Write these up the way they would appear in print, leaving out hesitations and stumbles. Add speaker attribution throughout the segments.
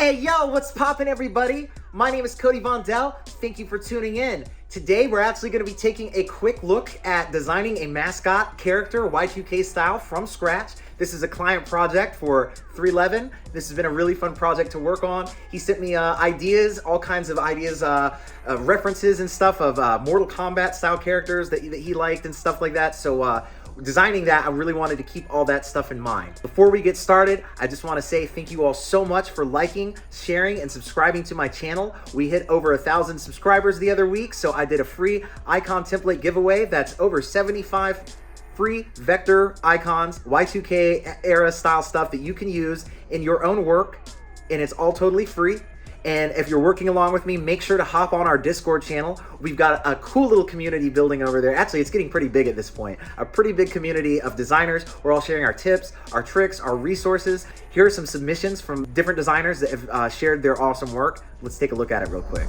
Speaker 1: Hey yo, what's poppin' everybody? My name is Cody Vondell. Thank you for tuning in. Today we're actually going to be taking a quick look at designing a mascot character Y2K style from scratch. This is a client project for 311. This has been a really fun project to work on. He sent me ideas, all kinds of ideas, references and stuff of Mortal Kombat style characters that he liked and stuff like that. So designing that, I really wanted to keep all that stuff in mind. Before we get started, I just want to say thank you all so much for liking, sharing, and subscribing to my channel. We hit over 1,000 subscribers the other week, so I did a free icon template giveaway. That's over 75 free vector icons, Y2K era style stuff that you can use in your own work, and it's all totally free. And if you're working along with me, make sure to hop on our Discord channel. We've got a cool little community building over there. Actually, it's getting pretty big at this point. A pretty big community of designers. We're all sharing our tips, our tricks, our resources. Here are some submissions from different designers that have shared their awesome work. Let's take a look at it real quick.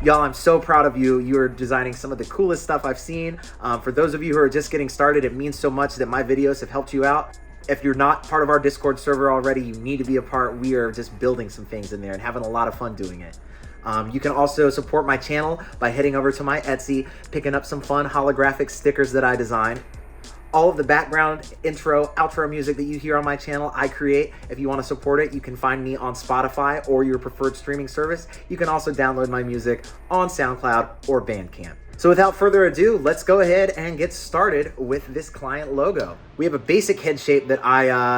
Speaker 1: Y'all, I'm so proud of you. You're designing some of the coolest stuff I've seen. For those of you who are just getting started, it means so much that my videos have helped you out. If you're not part of our Discord server already, you need to be a part. We are just building some things in there and having a lot of fun doing it. You can also support my channel by heading over to my Etsy, picking up some fun holographic stickers that I designed. All of the background, intro, outro music that you hear on my channel, I create. If you want to support it, you can find me on Spotify or your preferred streaming service. You can also download my music on SoundCloud or Bandcamp. So without further ado, let's go ahead and get started with this client logo. We have a basic head shape that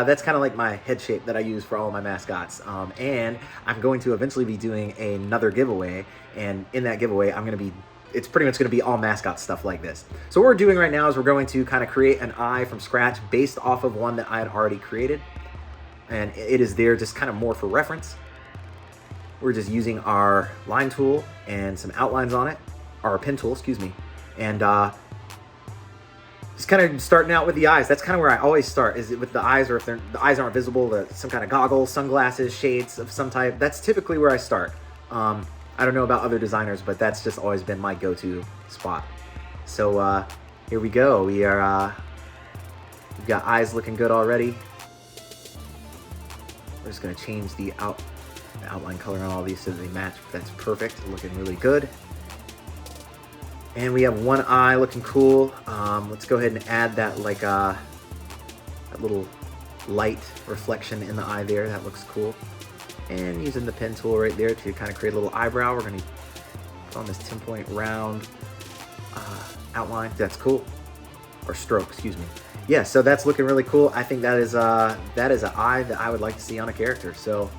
Speaker 1: that's kind of like my head shape that I use for all of my mascots. And I'm going to eventually be doing another giveaway. And in that giveaway, it's pretty much going to be all mascot stuff like this. So what we're doing right now is we're going to kind of create an eye from scratch based off of one that I had already created. And it is there just kind of more for reference. We're just using our line tool and some outlines on it, our pen tool, excuse me. And just kind of starting out with the eyes. That's kind of where I always start, is with the eyes, or if the eyes aren't visible, some kind of goggles, sunglasses, shades of some type. That's typically where I start. I don't know about other designers, but that's just always been my go-to spot. So here we go. We've got eyes looking good already. We're just gonna change the outline color on all these so they match. That's perfect, looking really good. And we have one eye looking cool. Let's go ahead and add that that little light reflection in the eye there. That looks cool. And using the pen tool right there to kind of create a little eyebrow, we're going to put on this 10-point round outline. That's cool. Or stroke, excuse me. Yeah, so that's looking really cool. I think that is an eye that I would like to see on a character. So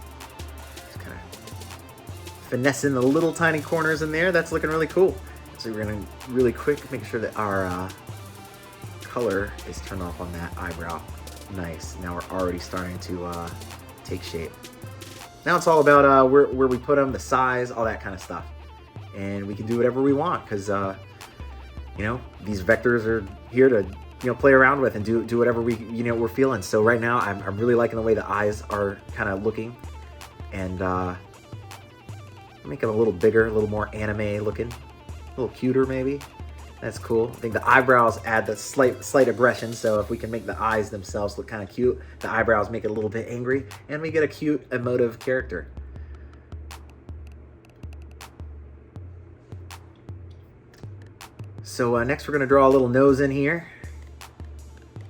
Speaker 1: just kind of finessing the little tiny corners in there. That's looking really cool. So we're going to really quick make sure that our color is turned off on that eyebrow. Nice. Now we're already starting to take shape. Now it's all about where we put them, the size, all that kind of stuff. And we can do whatever we want because, these vectors are here to, play around with and do whatever we're feeling. So right now I'm really liking the way the eyes are kind of looking. And make them a little bigger, a little more anime looking, a little cuter maybe. That's cool. I think the eyebrows add the slight aggression, so if we can make the eyes themselves look kind of cute, the eyebrows make it a little bit angry, and we get a cute, emotive character. So next we're going to draw a little nose in here.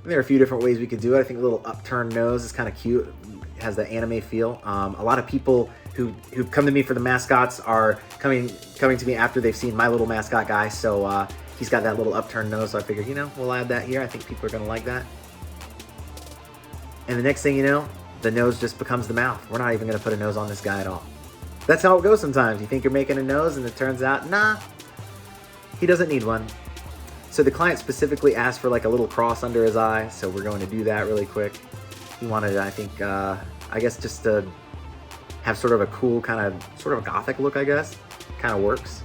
Speaker 1: And there are a few different ways we could do it. I think a little upturned nose is kind of cute. It has the anime feel. A lot of people who've come to me for the mascots are coming to me after they've seen my little mascot guy, so he's got that little upturned nose, so I figured, we'll add that here. I think people are going to like that. And the next thing you know, the nose just becomes the mouth. We're not even going to put a nose on this guy at all. That's how it goes sometimes. You think you're making a nose, and it turns out, nah, he doesn't need one. So the client specifically asked for like a little cross under his eye, so we're going to do that really quick. He wanted, I think, I guess just to have sort of a cool sort of a gothic look, I guess. Kind of works.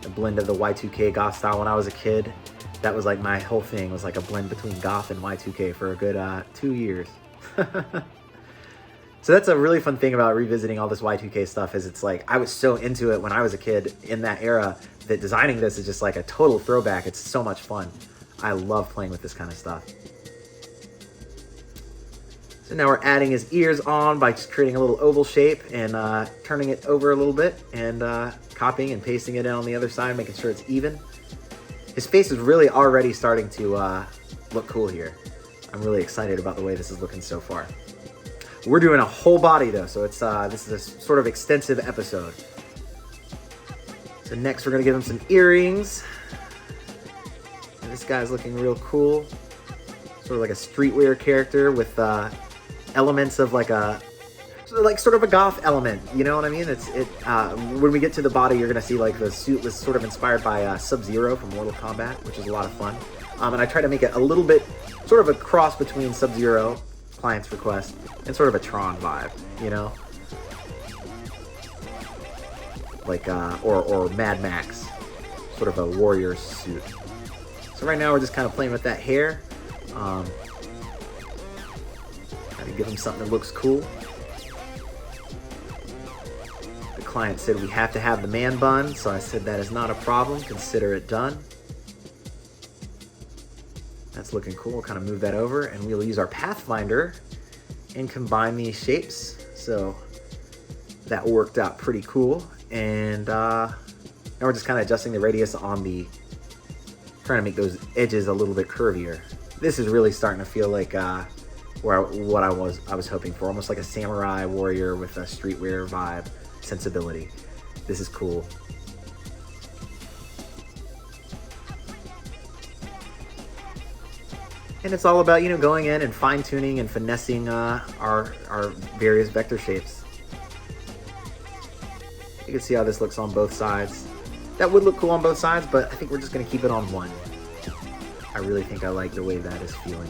Speaker 1: A blend of the Y2K goth style. When I was a kid, that was like my whole thing, was like a blend between goth and Y2K for a good 2 years. So that's a really fun thing about revisiting all this Y2K stuff is it's like I was so into it when I was a kid in that era that designing this is just like a total throwback. It's so much fun. I love playing with this kind of stuff. So now we're adding his ears on by just creating a little oval shape and turning it over a little bit and copying and pasting it in on the other side, making sure it's even. His face is really already starting to look cool here. I'm really excited about the way this is looking so far. We're doing a whole body though, so it's this is a sort of extensive episode. So next we're gonna give him some earrings. And this guy's looking real cool. Sort of like a streetwear character with elements of like a sort of a goth element. You know what I mean? When we get to the body, you're gonna see like the suit was sort of inspired by Sub-Zero from Mortal Kombat, which is a lot of fun. And I try to make it a little bit sort of a cross between Sub-Zero, client's request, and sort of a Tron vibe, you know? Like, or Mad Max, sort of a warrior suit. So right now we're just kind of playing with that hair. Trying to give him something that looks cool. The client said we have to have the man bun, so I said that is not a problem, consider it done. That's looking cool. We'll kind of move that over and we'll use our Pathfinder and combine these shapes. So that worked out pretty cool. And now we're just kind of adjusting the radius on trying to make those edges a little bit curvier. This is really starting to feel like what I was hoping for, almost like a samurai warrior with a streetwear vibe sensibility. This is cool. And it's all about, you know, going in and fine-tuning and finessing our various vector shapes. You can see how this looks on both sides. That would look cool on both sides, but I think we're just going to keep it on one. I really think I like the way that is feeling.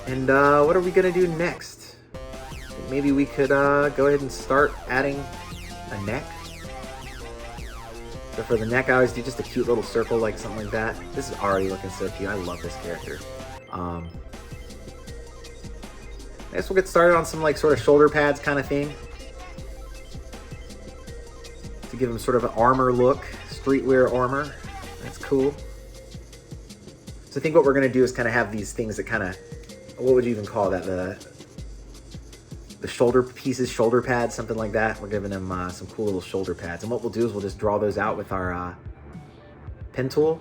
Speaker 1: And what are we going to do next? Maybe we could go ahead and start adding a neck. So for the neck, I always do just a cute little circle, like something like that. This is already looking so cute. I love this character. I guess we'll get started on some like sort of shoulder pads kind of thing. To give him sort of an armor look, streetwear armor. That's cool. So I think what we're gonna do is kind of have these things that kind of, what would you even call that? The shoulder pieces, shoulder pads, something like that. We're giving them some cool little shoulder pads. And what we'll do is we'll just draw those out with our pen tool,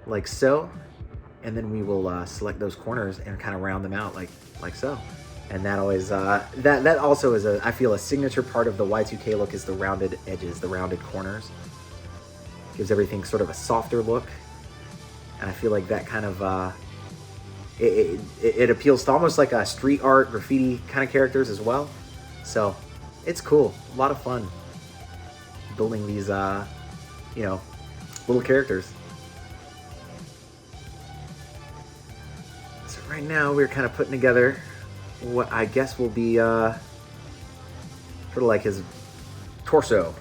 Speaker 1: like so. And then we will select those corners and kind of round them out like so. And that always, that also is I feel a signature part of the Y2K look is the rounded edges, the rounded corners. Gives everything sort of a softer look. And I feel like that kind of, it appeals to almost like a street art, graffiti kind of characters as well. So it's cool, a lot of fun building these, you know, little characters. So right now we're kind of putting together what I guess will be sort of like his torso.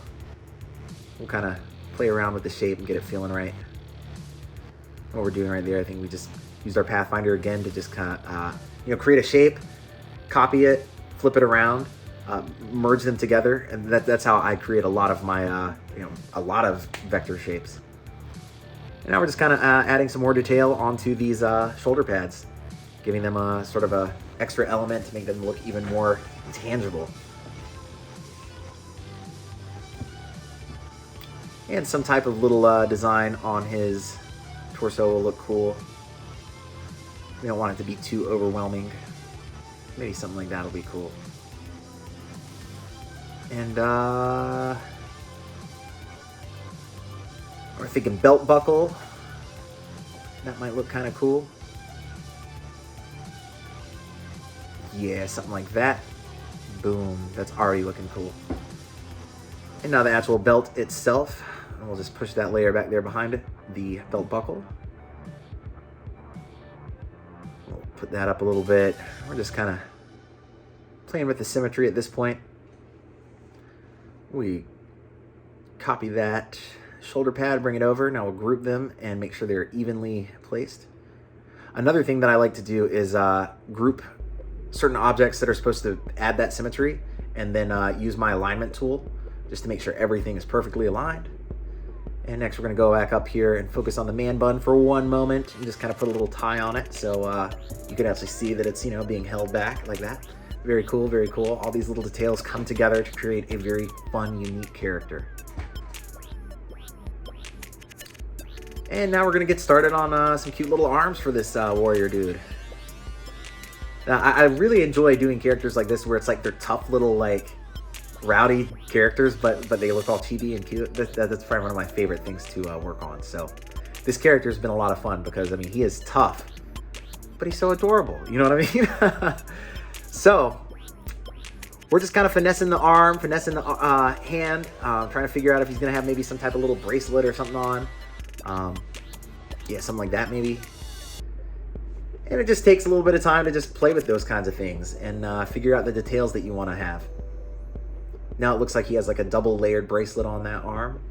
Speaker 1: We'll kind of play around with the shape and get it feeling right. What we're doing right there, I think we just used our Pathfinder again to just kind of, you know, create a shape, copy it, flip it around, merge them together, and that's how I create a lot of my, you know, a lot of vector shapes. And now we're just kind of adding some more detail onto these shoulder pads, giving them a sort of a extra element to make them look even more tangible. And some type of little design on his torso will look cool. We don't want it to be too overwhelming. Maybe something like that will be cool. And we're thinking belt buckle. That might look kind of cool. Yeah, something like that. Boom, that's already looking cool. And now the actual belt itself. And we'll just push that layer back there behind it, the belt buckle. We'll put that up a little bit. We're just kind of playing with the symmetry at this point. We copy that shoulder pad, bring it over. Now we'll group them and make sure they're evenly placed. Another thing that I like to do is group certain objects that are supposed to add that symmetry, and then use my alignment tool just to make sure everything is perfectly aligned. And next we're gonna go back up here and focus on the man bun for one moment and just kind of put a little tie on it so you can actually see that it's, you know, being held back like that. Very cool, very cool. All these little details come together to create a very fun, unique character. And now we're gonna get started on some cute little arms for this warrior dude. Now, I really enjoy doing characters like this where it's like they're tough little, like, rowdy characters, but they look all chibi and cute. That's probably one of my favorite things to work on. So this character has been a lot of fun because, I mean, he is tough, but he's so adorable. You know what I mean? So we're just kind of finessing the arm, finessing the hand, trying to figure out if he's going to have maybe some type of little bracelet or something on. Yeah, something like that maybe. And it just takes a little bit of time to just play with those kinds of things and figure out the details that you want to have. Now it looks like he has like a double layered bracelet on that arm,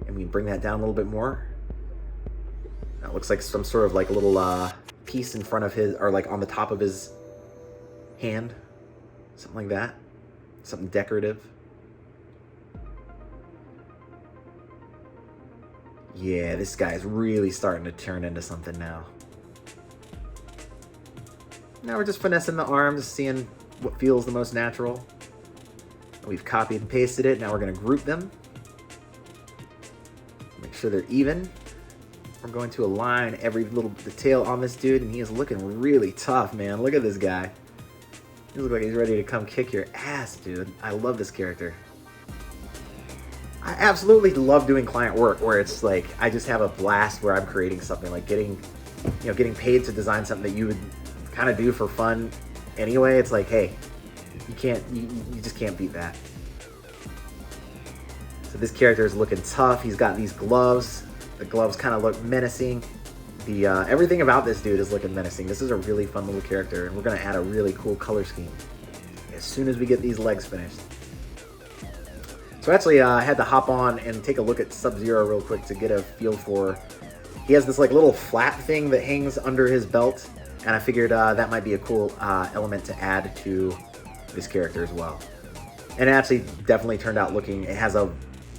Speaker 1: and we bring that down a little bit more. That looks like some sort of like a little piece in front of his, or like on the top of his hand, something like that, something decorative. Yeah, this guy's really starting to turn into something now. Now we're just finessing the arms, seeing what feels the most natural. We've copied and pasted it. Now we're going to group them. Make sure they're even. We're going to align every little detail on this dude, and he is looking really tough, man. Look at this guy. He looks like he's ready to come kick your ass, dude. I love this character. I absolutely love doing client work where it's like I just have a blast where I'm creating something, like getting paid to design something that you would kind of do for fun anyway. It's like, hey, you just can't beat that. So this character is looking tough. He's got these gloves. The gloves kind of look menacing. Everything about this dude is looking menacing. This is a really fun little character, and we're gonna add a really cool color scheme as soon as we get these legs finished. So actually, I had to hop on and take a look at Sub-Zero real quick to get a feel for. He has this like little flap thing that hangs under his belt, and I figured that might be a cool element to add to this character as well. And it actually definitely turned out looking, it has a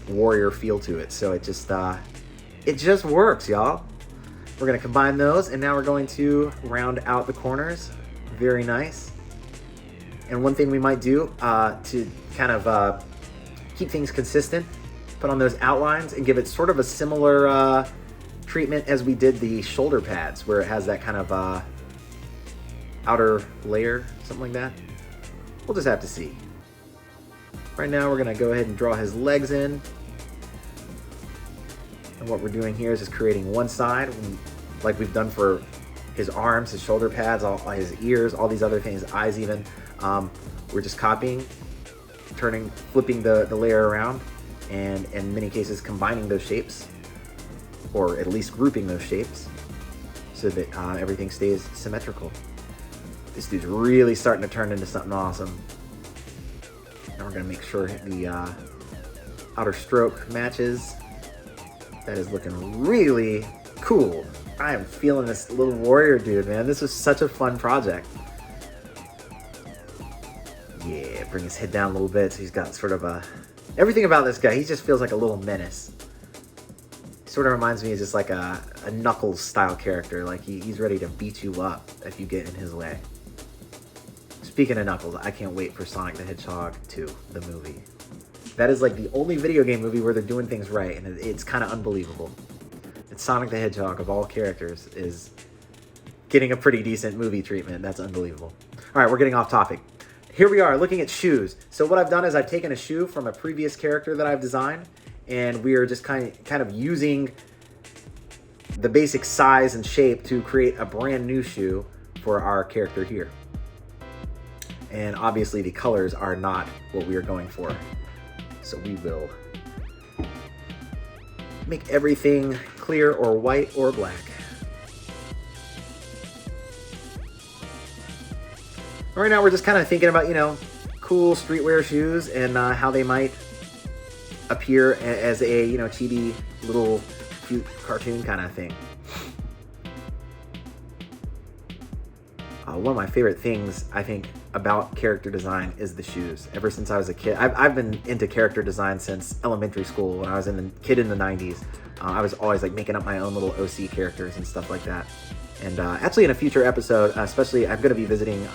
Speaker 1: warrior feel to it, so it just works, y'all. We're gonna combine those, and now we're going to round out the corners. Very nice. And one thing we might do to kind of keep things consistent, put on those outlines and give it sort of a similar treatment as we did the shoulder pads, where it has that kind of outer layer, something like that. We'll just have to see. Right now we're gonna go ahead and draw his legs in. And what we're doing here is just creating one side, like we've done for his arms, his shoulder pads, all his ears, all these other things, eyes even. We're just copying, flipping the layer around, and in many cases combining those shapes, or at least grouping those shapes, so that everything stays symmetrical. This dude's really starting to turn into something awesome. Now we're gonna make sure the outer stroke matches. That is looking really cool. I am feeling this little warrior dude, man. This was such a fun project. Yeah, bring his head down a little bit so he's got sort of everything about this guy, he just feels like a little menace. Sort of reminds me of just like a Knuckles style character. Like he's ready to beat you up if you get in his way. Speaking of Knuckles, I can't wait for Sonic the Hedgehog 2, the movie. That is like the only video game movie where they're doing things right, and it's kind of unbelievable. And Sonic the Hedgehog, of all characters, is getting a pretty decent movie treatment. That's unbelievable. All right, we're getting off topic. Here we are looking at shoes. So what I've done is I've taken a shoe from a previous character that I've designed, and we are just kind of using the basic size and shape to create a brand new shoe for our character here. And obviously the colors are not what we are going for. So we will make everything clear or white or black. Right now we're just kind of thinking about, cool streetwear shoes and how they might appear as a, chibi little cute cartoon kind of thing. one of my favorite things, I think, about character design is the shoes. Ever since I was a kid, I've been into character design since elementary school. When I was a kid in the 90s, I was always like making up my own little OC characters and stuff like that. And actually in a future episode, especially I'm going to be visiting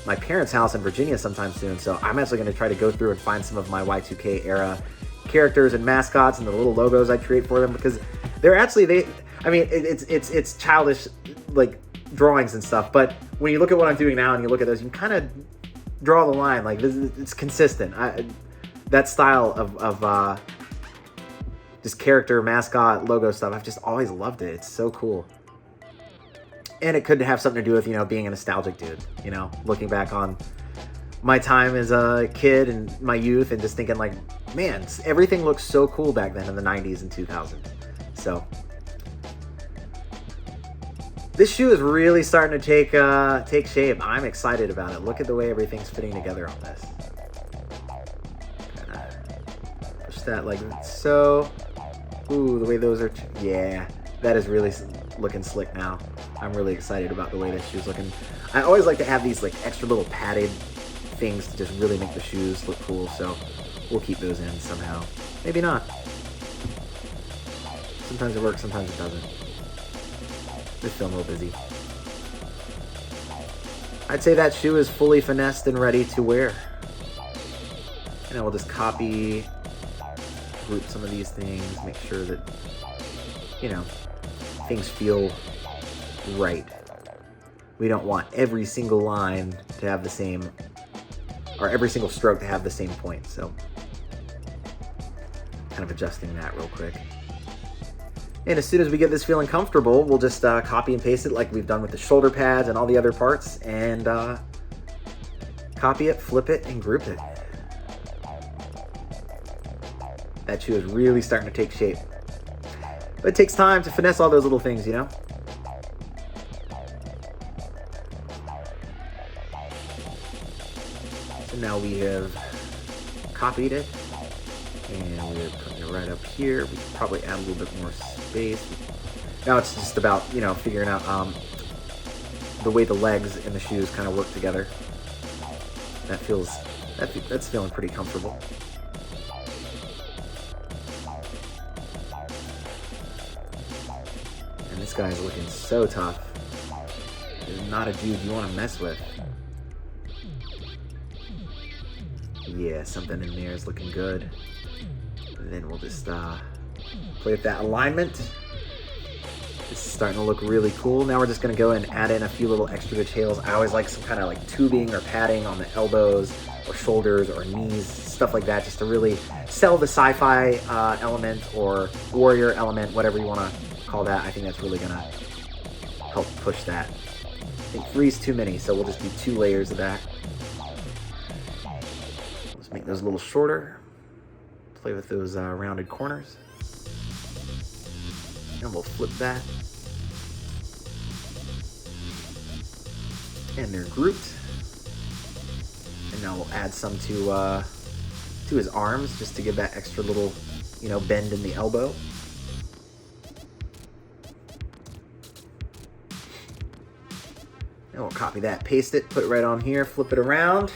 Speaker 1: my parents' house in Virginia sometime soon. So I'm actually going to try to go through and find some of my Y2K era characters and mascots and the little logos I create for them, because they're actually, it's childish, like, drawings and stuff, but when you look at what I'm doing now and you look at those, you kind of draw the line, like, it's consistent. That style of just character, mascot, logo stuff, I've just always loved it. It's so cool. And it could have something to do with, being a nostalgic dude, looking back on my time as a kid and my youth and just thinking like, man, everything looks so cool back then in the 90s and 2000s. So this shoe is really starting to take shape. I'm excited about it. Look at the way everything's fitting together on this. Push that like so. Ooh, the way those are. Yeah, that is really looking slick now. I'm really excited about the way this shoe's looking. I always like to have these like extra little padded things to just really make the shoes look cool. So we'll keep those in somehow. Maybe not. Sometimes it works, sometimes it doesn't. Just feeling a little busy. I'd say that shoe is fully finessed and ready to wear. And I will just copy, group some of these things, make sure that, things feel right. We don't want every single line to have the same, or every single stroke to have the same point. So kind of adjusting that real quick. And as soon as we get this feeling comfortable, we'll just copy and paste it like we've done with the shoulder pads and all the other parts, and copy it, flip it, and group it. That shoe is really starting to take shape. But it takes time to finesse all those little things, So now we have copied it, and we're putting it right up here. We could probably add a little bit more space. Now it's just about, figuring out the way the legs and the shoes kind of work together. That's feeling pretty comfortable. And this guy's looking so tough. He's not a dude you want to mess with. Yeah, something in there is looking good. And then we'll just play with that alignment. This is starting to look really cool. Now we're just going to go and add in a few little extra details. I always like some kind of like tubing or padding on the elbows or shoulders or knees, stuff like that, just to really sell the sci-fi element or warrior element, whatever you want to call that. I think that's really going to help push that. I think 3 is too many, so we'll just do 2 layers of that. Let's make those a little shorter. Play with those rounded corners. And we'll flip that. And they're grouped. And now we'll add some to his arms, just to give that extra little, bend in the elbow. And we'll copy that, paste it, put it right on here, flip it around.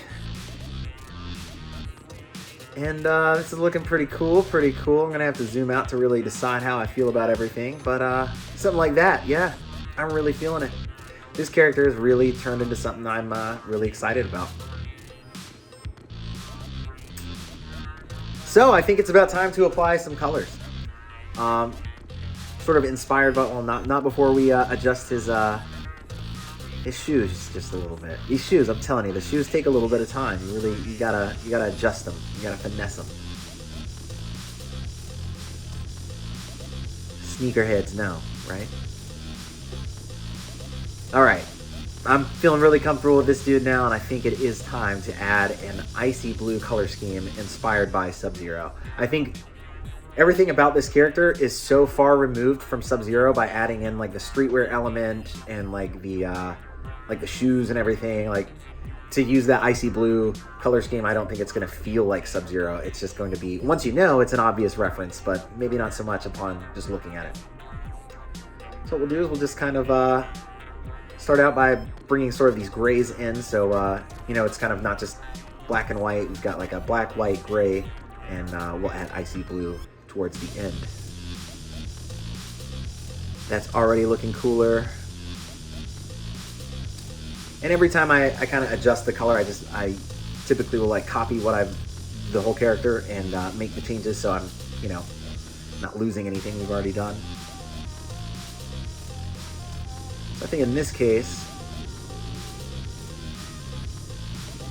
Speaker 1: And this is looking pretty cool, I'm going to have to zoom out to really decide how I feel about everything. But something like that, yeah, I'm really feeling it. This character has really turned into something I'm really excited about. So I think it's about time to apply some colors. Sort of inspired, but well, not before we adjust his shoes just a little bit. These shoes, I'm telling you, the shoes take a little bit of time. You gotta adjust them. You gotta finesse them. Sneakerheads know, right? All right, I'm feeling really comfortable with this dude now, and I think it is time to add an icy blue color scheme inspired by Sub-Zero. I think everything about this character is so far removed from Sub-Zero by adding in like the streetwear element and like the shoes and everything. Like, to use that icy blue color scheme, I don't think it's going to feel like Sub-Zero. It's just going to be, once you know, it's an obvious reference, but maybe not so much upon just looking at it. So what we'll do is we'll just kind of start out by bringing sort of these grays in, so you know, it's kind of not just black and white. We've got like a black, white, gray, and we'll add icy blue towards the end. That's already looking cooler. And every time I kind of adjust the color, I typically will like copy the whole character and make the changes, so I'm, you know, not losing anything we've already done. So I think in this case,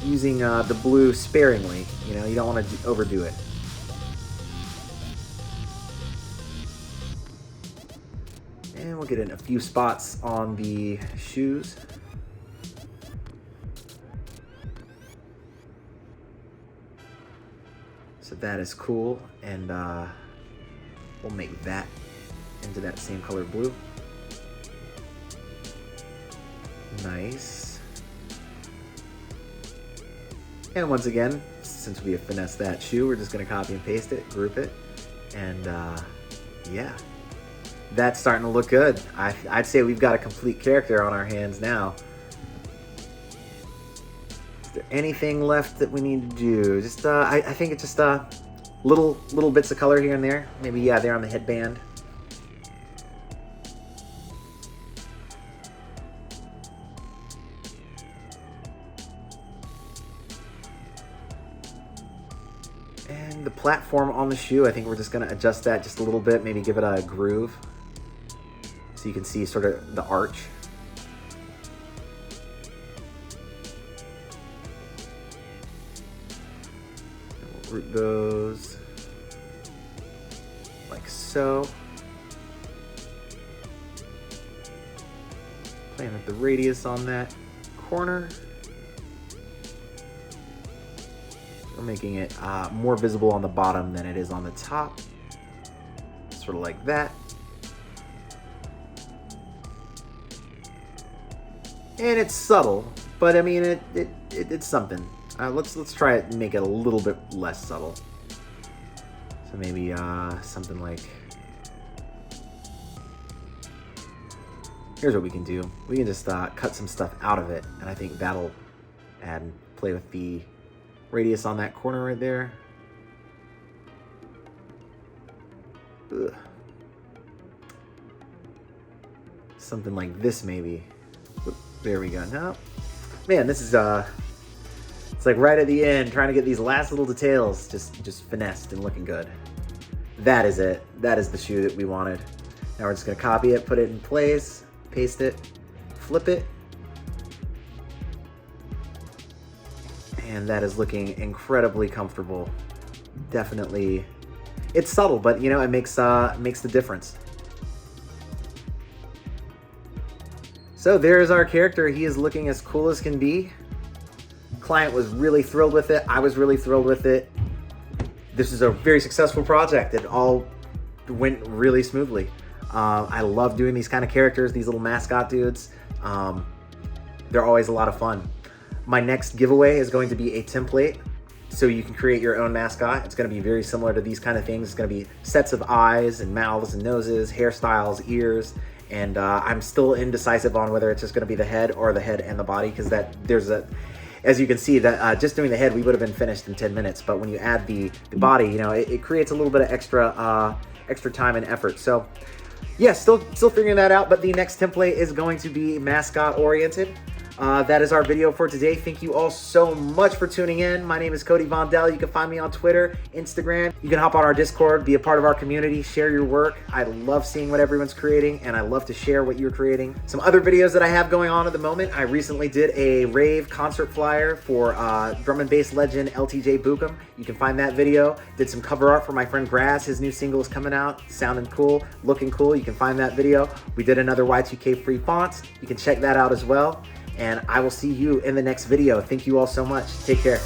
Speaker 1: using the blue sparingly, you know, you don't want to overdo it. And we'll get in a few spots on the shoes. So that is cool, and we'll make that into that same color blue. Nice. And once again, since we have finessed that shoe, we're just gonna copy and paste it, group it, and yeah, that's starting to look good. I'd say we've got a complete character on our hands now. Is there anything left that we need to do? Just I think it's just little bits of color here and there. Maybe, yeah, there on the headband. And the platform on the shoe, I think we're just gonna adjust that just a little bit, maybe give it a groove, so you can see sort of the arch. And we'll root those like so. Playing with the radius on that corner. We're making it more visible on the bottom than it is on the top. Sort of like that. And it's subtle, but I mean, it's something. Let's try it and make it a little bit less subtle. So maybe something like, here's what we can do. We can just cut some stuff out of it, and I think that'll add and play with the radius on that corner right there. Ugh. Something like this maybe. There we go. Now, man, this is it's like right at the end, trying to get these last little details just finessed and looking good. That is it. That is the shoe that we wanted. Now we're just gonna copy it, put it in place, paste it, flip it. And that is looking incredibly comfortable. Definitely, it's subtle, but you know, it makes the difference. So there's our character. He is looking as cool as can be. Client was really thrilled with it. I was really thrilled with it. This is a very successful project. It all went really smoothly. I love doing these kind of characters, these little mascot dudes. They're always a lot of fun. My next giveaway is going to be a template, so you can create your own mascot. It's going to be very similar to these kind of things. It's going to be sets of eyes and mouths and noses, hairstyles, ears, and I'm still indecisive on whether it's just going to be the head or the head and the body, because as you can see, that just doing the head, we would have been finished in 10 minutes. But when you add the body, you know, it creates a little bit of extra time and effort. So yeah, still figuring that out. But the next template is going to be mascot oriented. That is our video for today. Thank you all so much for tuning in. My name is Cody Vondell. You can find me on Twitter, Instagram. You can hop on our Discord, be a part of our community, share your work. I love seeing what everyone's creating, and I love to share what you're creating. Some other videos that I have going on at the moment. I recently did a rave concert flyer for drum and bass legend LTJ Bukem. You can find that video. Did some cover art for my friend Grass. His new single is coming out, sounding cool, looking cool. You can find that video. We did another Y2K free fonts. You can check that out as well. And I will see you in the next video. Thank you all so much. Take care.